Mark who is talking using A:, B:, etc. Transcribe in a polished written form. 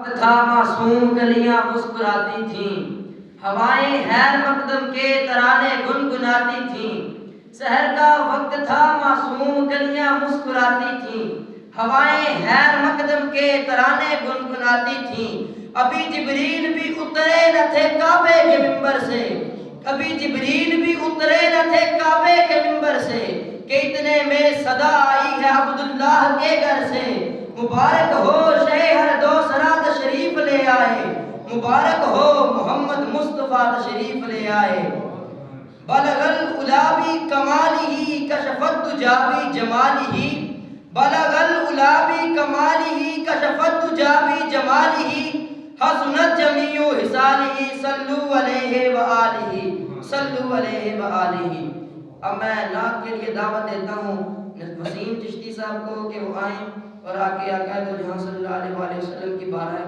A: تھا معصوم گلیاں مسکراتی تھیں، ہوائیں حیر مقدم کے ترانے گنگناتی تھیں۔ سحر کا وقت تھا معصوم گلیاں مسکراتی تھیں، ہوائیں حیر مقدم کے ترانے گنگناتی تھیں۔ ابھی جبریل بھی اترے نہ تھے کعبے کے منبر سے، ابھی جبریل بھی اترے نہ تھے کعبے کے منبر سے، کہ اتنے میں صدا آئی ہے عبداللہ کے گھر سے۔ مبارک ہو شہر دوسرا تشریف لے آئے، مبارک ہو محمد مصطفیٰ تشریف لے آئے۔ بلغ العلا بکمالہ کشف الدجی بجمالہ، بلغ العلا بکمالہ کشف الدجی بجمالہ، حسنت جمیع خصالہ صلوا علیہ وآلہ، صلوا علیہ وآلہ۔ اب میں نعت کے لیے دعوت دیتا ہوں وسیم چشتی صاحب کو کہ وہ آئیں اور آ کے آقا دو جہاں صلی اللہ علیہ وسلم کی بارگاہ